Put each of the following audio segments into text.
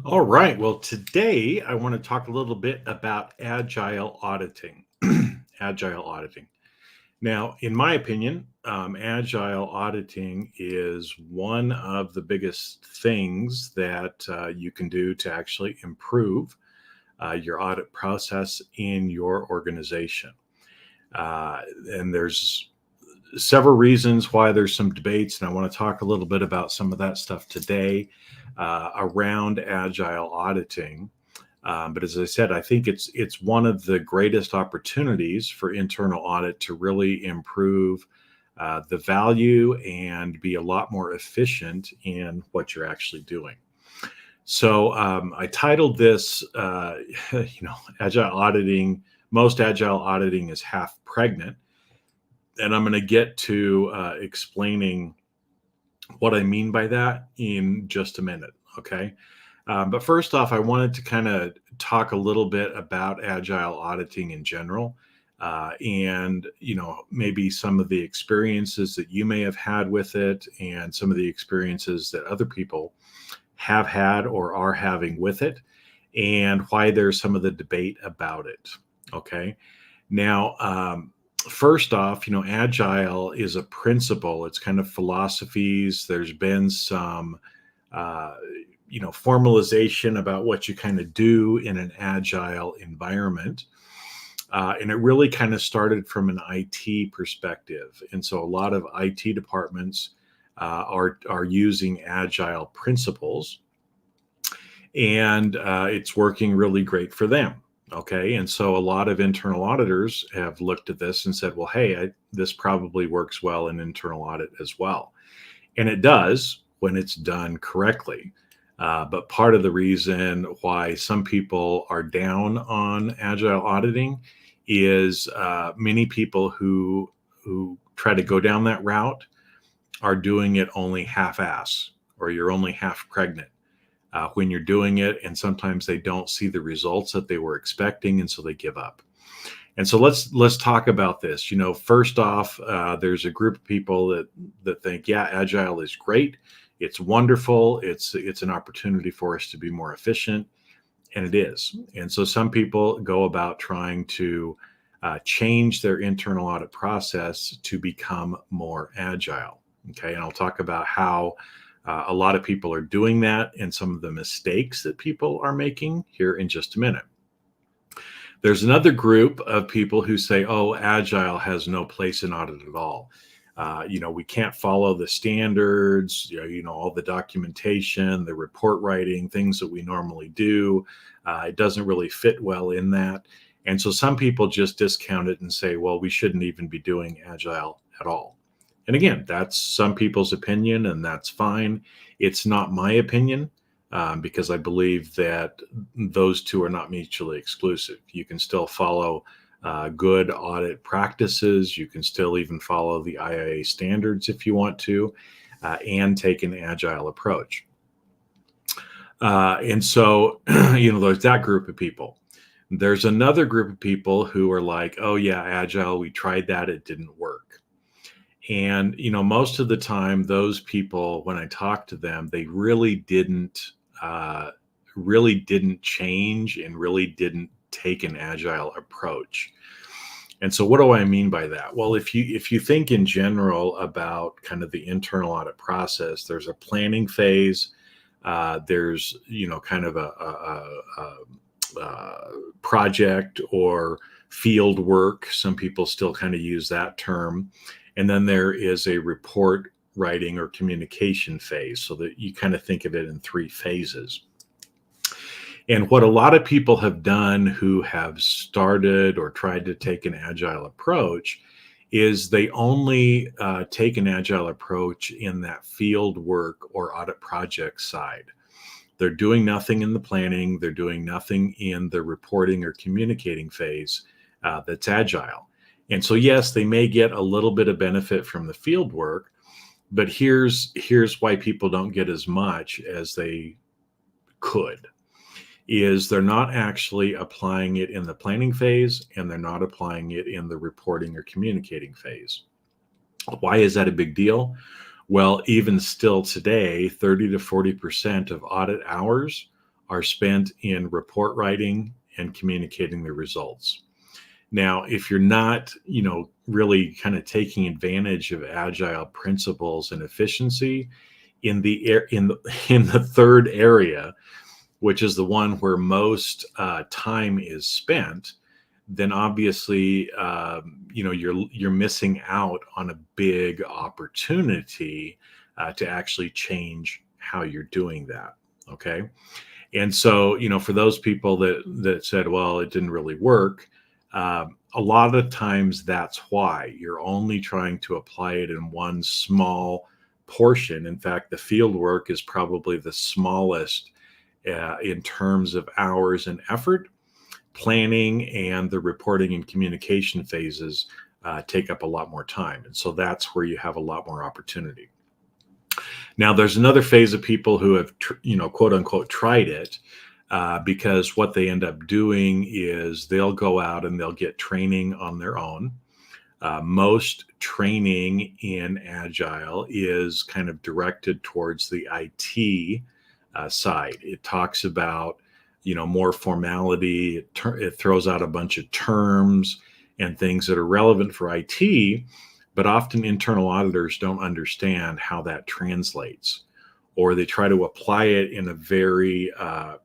All right. Well, today I want to talk a little bit about agile auditing. Agile auditing. Now, in my opinion, agile auditing is one of the biggest things that you can do to actually improve your audit process in your organization. And there's several reasons why there's some debates, and I want to talk a little bit about some of that stuff today around agile auditing. But as I said, I think it's one of the greatest opportunities for internal audit to really improve the value and be a lot more efficient in what you're actually doing. So I titled this, agile auditing. Most agile auditing is half pregnant, and I'm going to get to explaining what I mean by that in just a minute. Okay. But first off, I wanted to kind of talk a little bit about agile auditing in general, and maybe some of the experiences that you may have had with it, and some of the experiences that other people have had or are having with it, and why there's some of the debate about it. Okay. Now, first off, agile is a principle. It's kind of philosophies. There's been some, uh, formalization about what you kind of do in an agile environment. And it really kind of started from an IT perspective. And so a lot of IT departments are using agile principles, and it's working really great for them. Okay. And so a lot of internal auditors have looked at this and said, well, hey, this probably works well in internal audit as well. And it does when it's done correctly. But part of the reason why some people are down on agile auditing is many people who try to go down that route are doing it only half-ass, or you're only half pregnant when you're doing it, and sometimes they don't see the results that they were expecting, and so they give up. And so let's talk about this. First off, there's a group of people that think, yeah, agile is great, it's wonderful, it's an opportunity for us to be more efficient, and it is. And so some people go about trying to change their internal audit process to become more agile. Okay, and I'll talk about how a lot of people are doing that and some of the mistakes that people are making here in just a minute. There's another group of people who say, oh, agile has no place in audit at all. We can't follow the standards, all the documentation, the report writing, things that we normally do. It doesn't really fit well in that. And so some people just discount it and say, well, we shouldn't even be doing agile at all. And again, that's some people's opinion, and that's fine. It's not my opinion, because I believe that those two are not mutually exclusive. You can still follow good audit practices. You can still even follow the IIA standards if you want to, and take an agile approach. And so, there's that group of people. There's another group of people who are like, oh yeah, agile, we tried that, it didn't work. And, most of the time, those people, when I talk to them, they really didn't change and really didn't take an agile approach. And so what do I mean by that? Well, if you think in general about kind of the internal audit process, there's a planning phase. There's, kind of a project or field work. Some people still kind of use that term. And then there is a report writing or communication phase, so that you kind of think of it in three phases. And what a lot of people have done who have started or tried to take an agile approach is they only take an agile approach in that field work or audit project side. They're doing nothing in the planning. They're doing nothing in the reporting or communicating phase that's agile. And so, yes, they may get a little bit of benefit from the field work, but here's why people don't get as much as they could, is they're not actually applying it in the planning phase, and they're not applying it in the reporting or communicating phase. Why is that a big deal? Well, even still today, 30 to 40% of audit hours are spent in report writing and communicating the results. Now, if you're not, really kind of taking advantage of agile principles and efficiency in the third area, which is the one where most time is spent, then obviously, you're missing out on a big opportunity to actually change how you're doing that. Okay. And so, for those people that said, well, it didn't really work, a lot of times that's why you're only trying to apply it in one small portion. In fact, the field work is probably the smallest in terms of hours and effort. Planning and the reporting and communication phases take up a lot more time. And so that's where you have a lot more opportunity. Now, there's another phase of people who have, quote unquote, tried it because what they end up doing is they'll go out and they'll get training on their own. Most training in Agile is kind of directed towards the IT side. It talks about, more formality. It throws out a bunch of terms and things that are relevant for IT, but often internal auditors don't understand how that translates, or they try to apply it in a very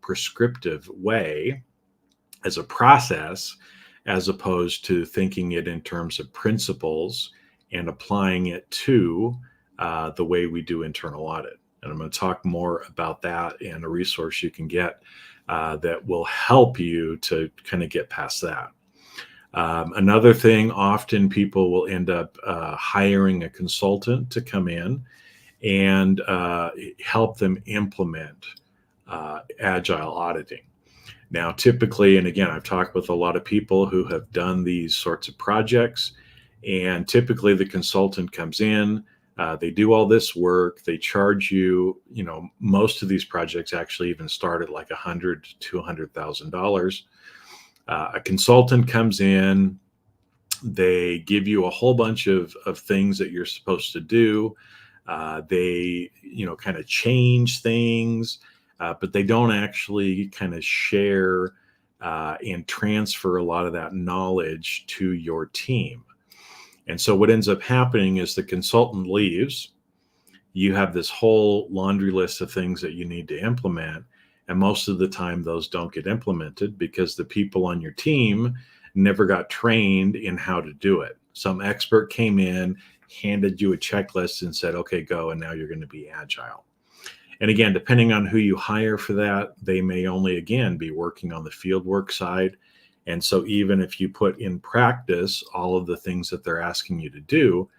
prescriptive way as a process, as opposed to thinking it in terms of principles and applying it to the way we do internal audit. And I'm going to talk more about that in a resource you can get that will help you to kind of get past that. Another thing, often people will end up hiring a consultant to come in and help them implement agile auditing. Now, typically, and again, I've talked with a lot of people who have done these sorts of projects, and typically the consultant comes in, they do all this work, they charge you, most of these projects actually even start at like $100,000 to $200,000. A consultant comes in, they give you a whole bunch of things that you're supposed to do. They, kind of change things, but they don't actually kind of share and transfer a lot of that knowledge to your team. And so what ends up happening is the consultant leaves. You have this whole laundry list of things that you need to implement. And most of the time, those don't get implemented because the people on your team never got trained in how to do it. Some expert came in, handed you a checklist and said, okay, go, and now you're going to be agile. And again, depending on who you hire for that, they may only, again, be working on the field work side. And so even if you put in practice all of the things that they're asking you to do,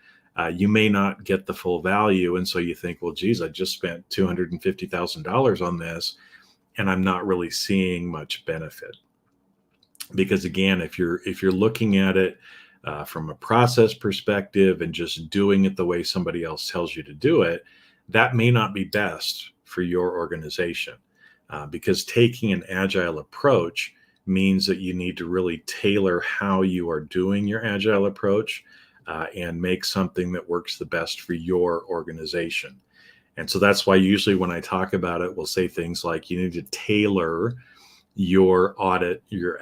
you may not get the full value. And so you think, well, geez, I just spent $250,000 on this, and I'm not really seeing much benefit. Because again, if you're looking at it from a process perspective and just doing it the way somebody else tells you to do it, that may not be best for your organization. Because taking an agile approach means that you need to really tailor how you are doing your agile approach and make something that works the best for your organization. And so that's why usually when I talk about it, we'll say things like you need to tailor your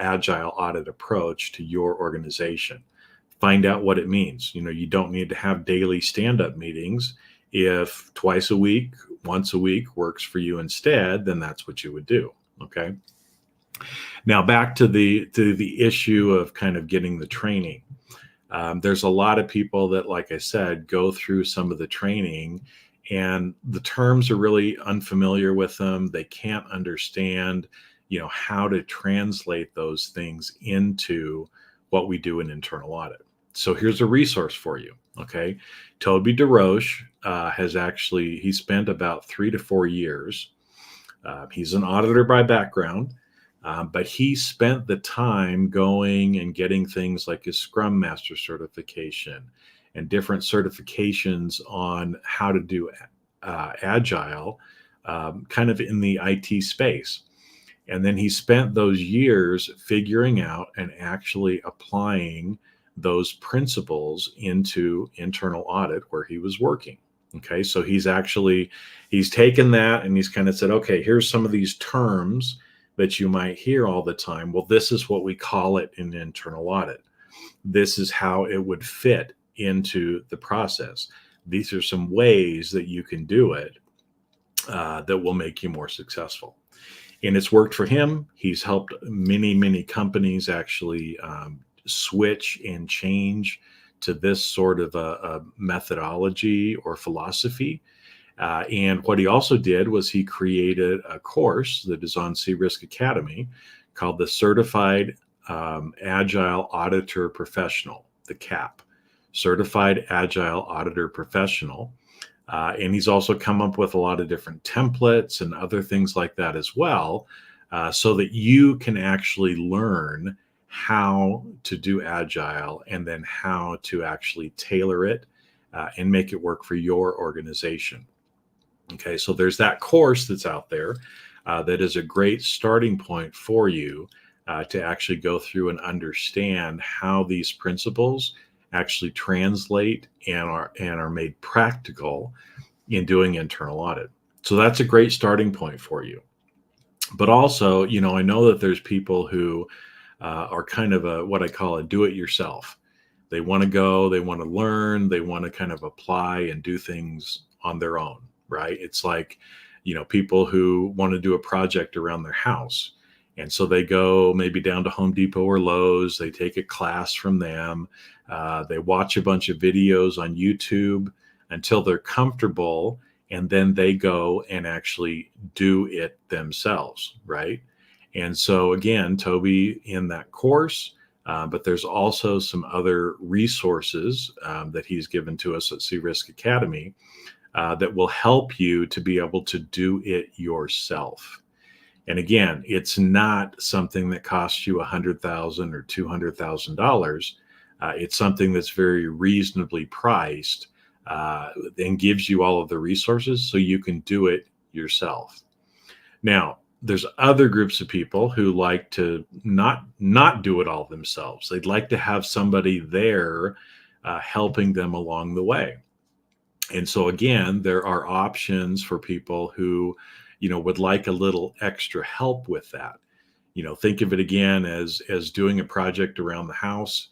agile audit approach to your organization. Find out what it means. You don't need to have daily stand-up meetings. If twice a week, once a week works for you instead, then that's what you would do. Okay. Now back to the issue of kind of getting the training. There's a lot of people that, like I said, go through some of the training and the terms are really unfamiliar with them. They can't understand, how to translate those things into what we do in internal audit. So here's a resource for you. Okay. Toby DeRoche he spent about 3 to 4 years. He's an auditor by background. But he spent the time going and getting things like his Scrum Master certification and different certifications on how to do Agile kind of in the IT space. And then he spent those years figuring out and actually applying those principles into internal audit where he was working. Okay, so he's taken that and he's kind of said, okay, here's some of these terms that you might hear all the time. Well, this is what we call it in internal audit. This is how it would fit into the process. These are some ways that you can do it that will make you more successful. And it's worked for him. He's helped many, many companies actually switch and change to this sort of a methodology or philosophy. And what he also did was he created a course that is on C-Risk Academy called the Certified Agile Auditor Professional, the CAP, Certified Agile Auditor Professional. And he's also come up with a lot of different templates and other things like that as well, so that you can actually learn how to do Agile and then how to actually tailor it and make it work for your organization. Okay, so there's that course that's out there that is a great starting point for you to actually go through and understand how these principles actually translate and are made practical in doing internal audit. So that's a great starting point for you. But also, I know that there's people who are kind of what I call a do-it-yourself. They want to go, they want to learn, they want to kind of apply and do things on their own, right? It's like, people who want to do a project around their house. And so they go maybe down to Home Depot or Lowe's, they take a class from them, they watch a bunch of videos on YouTube until they're comfortable, and then they go and actually do it themselves, right? And so again, Toby in that course, but there's also some other resources that he's given to us at C-Risk Academy that will help you to be able to do it yourself. And again, it's not something that costs you $100,000 or $200,000. It's something that's very reasonably priced and gives you all of the resources so you can do it yourself. Now, there's other groups of people who like to not do it all themselves. They'd like to have somebody there helping them along the way. And so again, there are options for people who, would like a little extra help with that. Think of it again as doing a project around the house.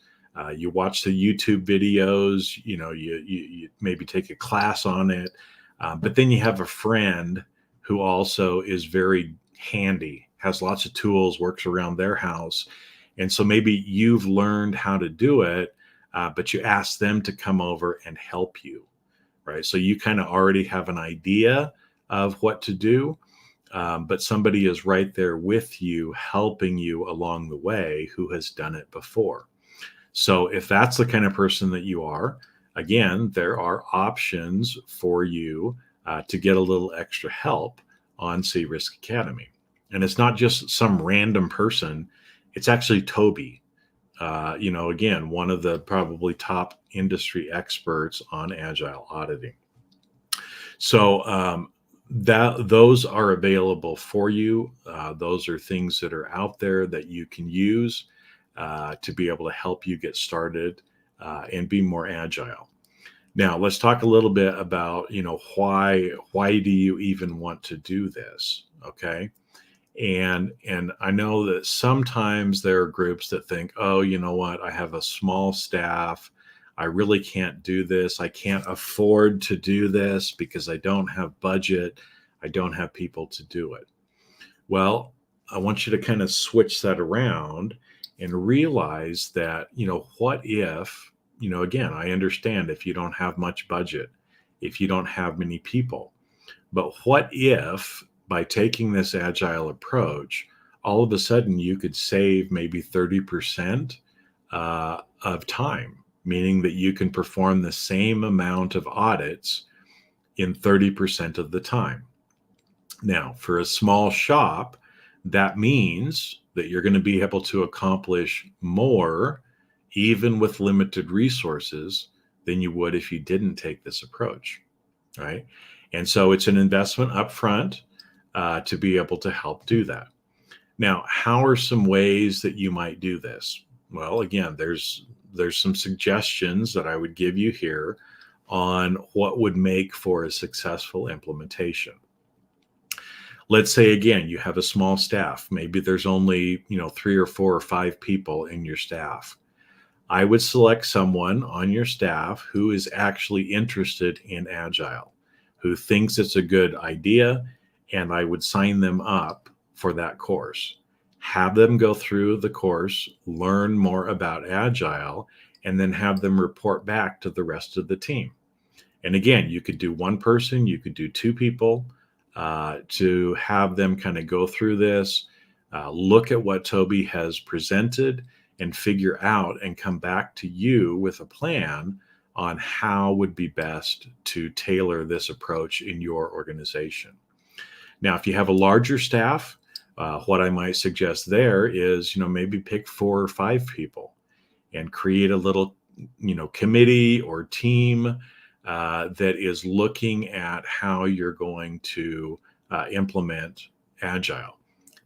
You watch the YouTube videos, you maybe take a class on it, but then you have a friend who also is very handy, has lots of tools, works around their house. And so maybe you've learned how to do it, but you ask them to come over and help you, right? So you kind of already have an idea of what to do, but somebody is right there with you, helping you along the way who has done it before. So if that's the kind of person that you are, again, there are options for you to get a little extra help on C-Risk Academy. And it's not just some random person. It's actually Toby, again, one of the probably top industry experts on Agile auditing. So those are available for you. Those are things that are out there that you can use to be able to help you get started and be more agile. Now, let's talk a little bit about, why do you even want to do this? Okay. And I know that sometimes there are groups that think, oh, you know what? I have a small staff. I really can't do this. I can't afford to do this because I don't have budget. I don't have people to do it. Well, I want you to kind of switch that around and realize that, what if, again, I understand if you don't have much budget, if you don't have many people, but what if by taking this agile approach, all of a sudden you could save maybe 30% of time, meaning that you can perform the same amount of audits in 30% of the time. Now, for a small shop, that means that you're going to be able to accomplish more, even with limited resources, than you would if you didn't take this approach, right? And so it's an investment up front to be able to help do that. Now, how are some ways that you might do this? Well, again, there's some suggestions that I would give you here on what would make for a successful implementation. Let's say, again, you have a small staff. Maybe there's only, 3 or 4 or 5 people in your staff. I would select someone on your staff who is actually interested in Agile, who thinks it's a good idea, and I would sign them up for that course. Have them go through the course, learn more about Agile, and then have them report back to the rest of the team. And again, you could do one person, you could do 2 people, to have them kind of go through this, look at what Toby has presented, and figure out and come back to you with a plan on how would be best to tailor this approach in your organization. Now, if you have a larger staff, what I might suggest there is, maybe pick 4 or 5 people and create a little, committee or team that is looking at how you're going to implement Agile.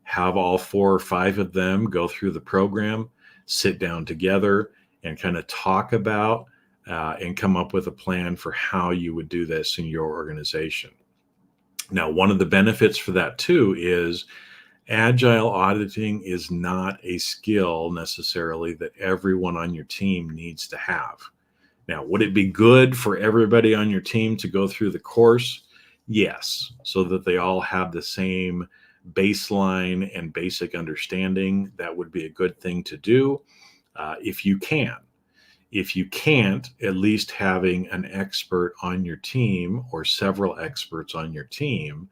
Have all 4 or 5 of them go through the program, sit down together, and kind of talk about and come up with a plan for how you would do this in your organization. Now, one of the benefits for that too is Agile auditing is not a skill necessarily that everyone on your team needs to have. Now, would it be good for everybody on your team to go through the course? Yes, so that they all have the same baseline and basic understanding. That would be a good thing to do if you can. If you can't, at least having an expert on your team or several experts on your team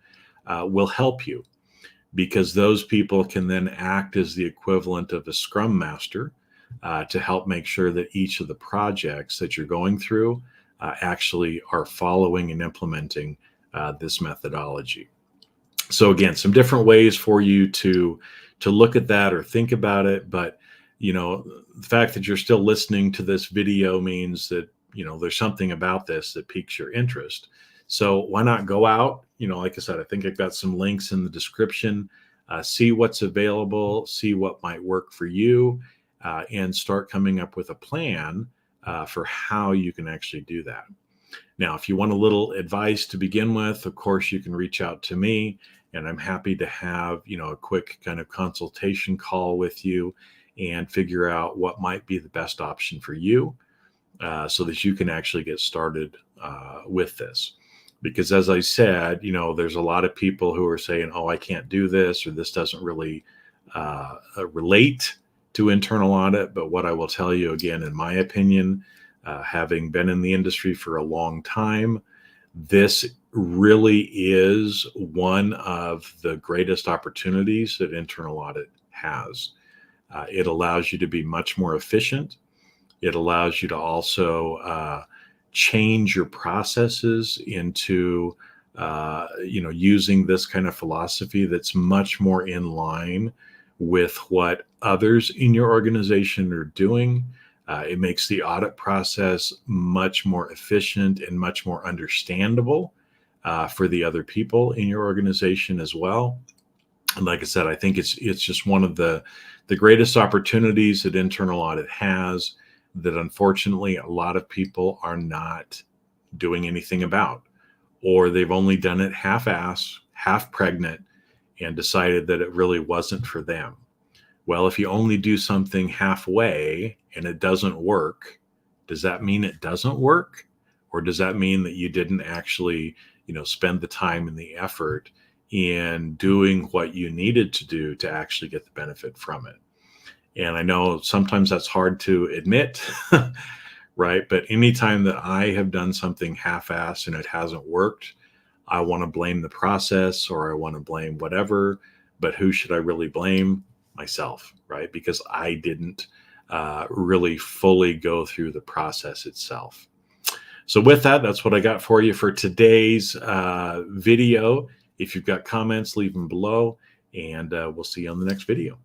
will help you, because those people can then act as the equivalent of a Scrum Master to help make sure that each of the projects that you're going through actually are following and implementing this methodology. So again, some different ways for you to look at that or think about it. But, the fact that you're still listening to this video means that, there's something about this that piques your interest. So why not go out? Like I said, I think I've got some links in the description. See what's available, see what might work for you, and start coming up with a plan for how you can actually do that. Now, if you want a little advice to begin with, of course, you can reach out to me, and I'm happy to have, a quick kind of consultation call with you and figure out what might be the best option for you so that you can actually get started with this. Because as I said, there's a lot of people who are saying, oh, I can't do this, or this doesn't really relate to internal audit. But what I will tell you, again, in my opinion, having been in the industry for a long time, this really is one of the greatest opportunities that internal audit has. It allows you to be much more efficient. It allows you to also change your processes into, using this kind of philosophy that's much more in line with what others in your organization are doing. It makes the audit process much more efficient and much more understandable for the other people in your organization as well. And like I said, I think it's just one of the greatest opportunities that internal audit has that unfortunately a lot of people are not doing anything about, or they've only done it half-ass, half pregnant, and decided that it really wasn't for them. Well, if you only do something halfway and it doesn't work, does that mean it doesn't work? Or does that mean that you didn't actually, spend the time and the effort in doing what you needed to do to actually get the benefit from it? And I know sometimes that's hard to admit, right? But anytime that I have done something half-assed and it hasn't worked, I want to blame the process, or I want to blame whatever. But who should I really blame? Myself, right? Because I didn't really fully go through the process itself. So with that, that's what I got for you for today's video. If you've got comments, leave them below, and we'll see you on the next video.